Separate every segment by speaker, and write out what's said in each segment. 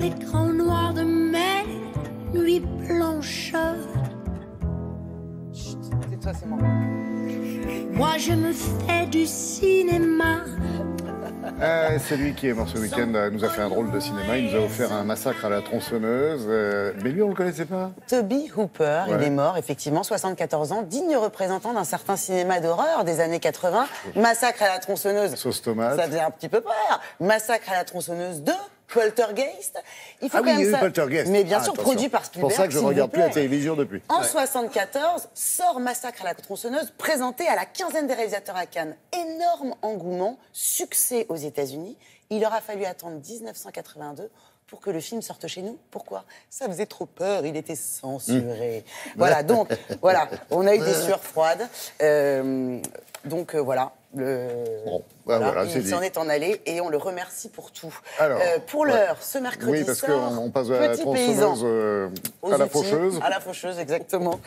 Speaker 1: l'écran noir de mes nuits blanches.
Speaker 2: Chut, c'est toi, c'est moi.
Speaker 1: Moi je me fais du cinéma.
Speaker 3: C'est lui qui est mort ce week-end, nous a fait un drôle de cinéma. Il nous a offert un massacre à la tronçonneuse. Mais lui, on le connaissait pas.
Speaker 2: Toby Hooper,
Speaker 3: Ouais.
Speaker 2: il est mort, effectivement, 74 ans, digne représentant d'un certain cinéma d'horreur des années 80. Massacre à la tronçonneuse.
Speaker 3: Sauce tomate.
Speaker 2: Ça faisait un petit peu peur. Massacre à la tronçonneuse 2. Poltergeist. Il faut
Speaker 3: Ah
Speaker 2: quand
Speaker 3: oui, il
Speaker 2: même
Speaker 3: y a eu
Speaker 2: ça.
Speaker 3: Poltergeist.
Speaker 2: Mais bien
Speaker 3: Ah,
Speaker 2: sûr,
Speaker 3: attention.
Speaker 2: produit par
Speaker 3: C'est
Speaker 2: Spielberg.
Speaker 3: pour ça que je ne
Speaker 2: s'il vous
Speaker 3: regarde plus la
Speaker 2: plaît.
Speaker 3: télévision depuis.
Speaker 2: En 74, sort Massacre à la tronçonneuse, présenté à la quinzaine des réalisateurs à Cannes. Énorme engouement, succès aux États-Unis. Il aura fallu attendre 1982 pour que le film sorte chez nous. Pourquoi ? Ça faisait trop peur, il était censuré. Voilà, donc, voilà, on a eu des sueurs froides. Voilà.
Speaker 3: Bon, voilà, c'est
Speaker 2: il
Speaker 3: dit.
Speaker 2: s'en est en allé et on le remercie pour tout.
Speaker 3: Alors,
Speaker 2: pour l'heure, ce mercredi
Speaker 3: Oui, parce
Speaker 2: sort
Speaker 3: qu'on passe de la
Speaker 2: Petit Paysan.
Speaker 3: tronçonneuse
Speaker 2: Aux
Speaker 3: à la
Speaker 2: outils,
Speaker 3: faucheuse.
Speaker 2: À la faucheuse, exactement.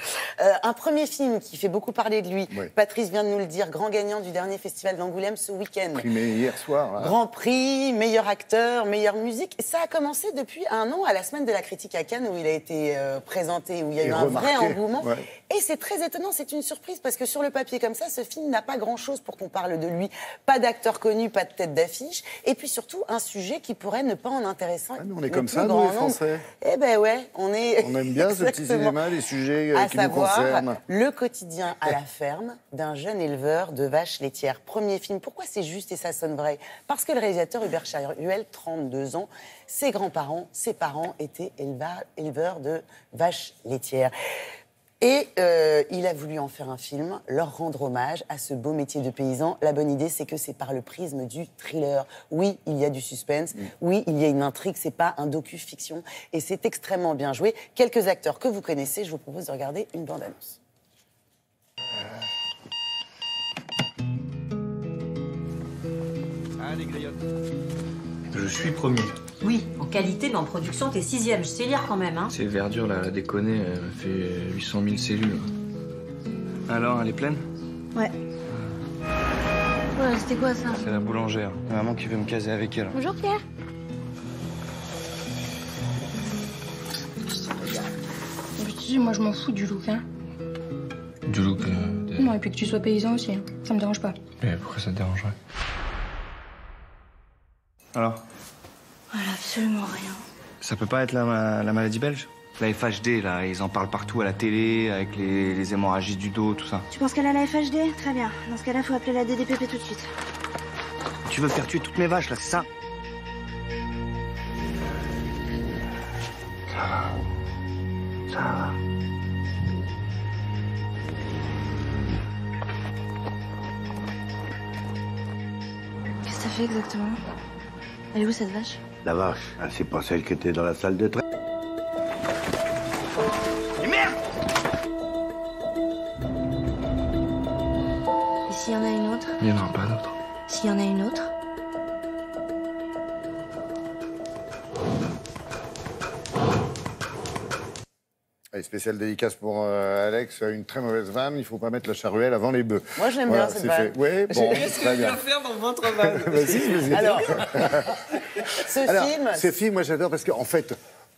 Speaker 2: Un premier film qui fait beaucoup parler de lui.
Speaker 3: Oui.
Speaker 2: Patrice vient de nous le dire, grand gagnant du dernier festival d'Angoulême ce week-end.
Speaker 3: Primé hier soir. Là.
Speaker 2: Grand prix, meilleur acteur, meilleure musique. Et ça a commencé depuis un an à la semaine de la critique à Cannes où il a été présenté, où il y a
Speaker 3: Et
Speaker 2: eu un vrai
Speaker 3: remarqué,
Speaker 2: engouement.
Speaker 3: ouais.
Speaker 2: Et c'est très étonnant, c'est une surprise parce que sur le papier comme ça, ce film n'a pas grand-chose pour qu'on parle de lui. Pas d'acteur connu, pas de tête d'affiche. Et puis surtout, un sujet qui pourrait ne pas en intéresser.
Speaker 3: Ah, mais on est
Speaker 2: le
Speaker 3: comme
Speaker 2: plus
Speaker 3: ça, nous,
Speaker 2: grand
Speaker 3: les
Speaker 2: nombre.
Speaker 3: Français.
Speaker 2: Eh ben ouais, on est.
Speaker 3: On aime bien ce petit
Speaker 2: Exactement.
Speaker 3: cinéma, les sujets
Speaker 2: À
Speaker 3: qui nous
Speaker 2: savoir,
Speaker 3: concernent.
Speaker 2: le quotidien à la ferme d'un jeune éleveur de vaches laitières. Premier film. Pourquoi c'est juste et ça sonne vrai ? Parce que le réalisateur Hubert Charuel, 32 ans, ses grands-parents, ses parents étaient éleveurs de vaches laitières. Et il a voulu en faire un film, leur rendre hommage à ce beau métier de paysan. La bonne idée, c'est que c'est par le prisme du thriller. Oui, il y a du suspense. Oui, il y a une intrigue. C'est pas un docu-fiction. Et c'est extrêmement bien joué. Quelques acteurs que vous connaissez, je vous propose de regarder une bande-annonce.
Speaker 4: Allez, griotte.
Speaker 5: Je suis premier.
Speaker 6: Oui, en qualité, mais en production, t'es 6e. Je sais lire quand même, hein.
Speaker 5: Ces verdures là, la déconner, elle fait 800 000 cellules. Alors, elle est pleine?
Speaker 7: Ouais. Ouais, c'était quoi ça?
Speaker 5: C'est la boulangère. Ma maman qui veut me caser avec elle.
Speaker 7: Bonjour Pierre. Tu sais, moi je m'en fous du look, hein.
Speaker 5: Du look.
Speaker 7: Non, et puis que tu sois paysan aussi, hein. Ça me dérange pas.
Speaker 5: Mais pourquoi ça te dérangerait? Alors?
Speaker 7: Voilà, absolument rien.
Speaker 5: Ça peut pas être la maladie belge? La FHD, là, ils en parlent partout à la télé, avec les hémorragies du dos, tout ça.
Speaker 7: Tu penses qu'elle a la FHD? Très bien. Dans ce cas-là, faut appeler la DDPP tout de suite.
Speaker 5: Tu veux faire tuer toutes mes vaches, là, c'est ça? Ça va. Ça va.
Speaker 7: Qu'est-ce que t'as fait exactement? Elle est où cette vache?
Speaker 8: La vache, ah, c'est pas celle qui était dans la salle de train.
Speaker 5: Et merde!
Speaker 7: Et s'il y en a une autre?
Speaker 5: Il y en aura pas d'autres.
Speaker 7: S'il y en a une autre?
Speaker 3: Allez, spécial dédicace pour Alex, une très mauvaise vanne, il ne faut pas mettre la charuelle avant les bœufs.
Speaker 2: Moi, je l'aime
Speaker 3: Voilà,
Speaker 2: bien, cette
Speaker 3: c'est
Speaker 2: vanne.
Speaker 3: fait. Oui, bon, très bien.
Speaker 4: faire dans votre vanne?
Speaker 3: Vas-y, vas-y.
Speaker 2: Alors,
Speaker 3: ce film, moi j'adore parce qu'en fait,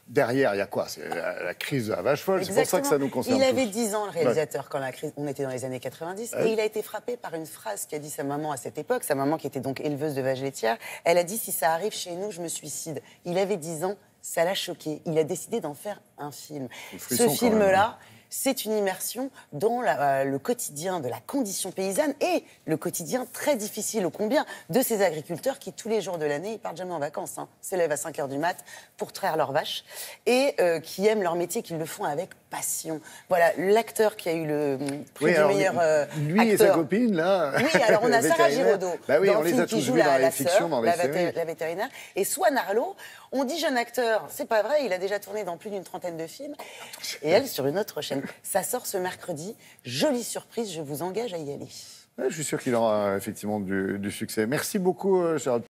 Speaker 3: derrière, il y a quoi? C'est la crise de la vache folle, c'est pour ça que ça nous concerne.
Speaker 2: Il avait
Speaker 3: tous.
Speaker 2: 10 ans, le réalisateur, quand la crise, on était dans les années 90,
Speaker 3: Ouais.
Speaker 2: et il a été frappé par une phrase qu'a dit sa maman à cette époque, sa maman qui était donc éleveuse de vaches laitières. Elle a dit « Si ça arrive chez nous, je me suicide ». Il avait 10 ans, ça l'a choqué. Il a décidé d'en faire un film.
Speaker 3: frisson,
Speaker 2: Ce
Speaker 3: quand
Speaker 2: film-là, c'est une immersion dans le quotidien de la condition paysanne et le quotidien très difficile ô combien de ces agriculteurs qui, tous les jours de l'année, ils partent jamais en vacances, hein, s'élèvent à 5 h du mat pour traire leurs vaches et qui aiment leur métier, qui le font avec passion. Voilà, l'acteur qui a eu le prix du meilleur
Speaker 3: lui
Speaker 2: acteur.
Speaker 3: et sa copine, là.
Speaker 2: Oui, alors on a Sarah
Speaker 3: vétérinaire.
Speaker 2: Giraudot,
Speaker 3: Bah oui,
Speaker 2: dans
Speaker 3: on
Speaker 2: le
Speaker 3: les
Speaker 2: film
Speaker 3: a
Speaker 2: qui
Speaker 3: tous
Speaker 2: joue
Speaker 3: vus dans les
Speaker 2: la
Speaker 3: fictions,
Speaker 2: sœur,
Speaker 3: dans les séries.
Speaker 2: la vétérinaire. Et Swan Arlo, on dit jeune acteur, c'est pas vrai, il a déjà tourné dans plus d'une trentaine de films. Et elle, sur une autre chaîne. Ça sort ce mercredi. Jolie surprise, je vous engage à y aller.
Speaker 3: Ouais, je suis sûr qu'il aura effectivement du succès. Merci beaucoup, Charles.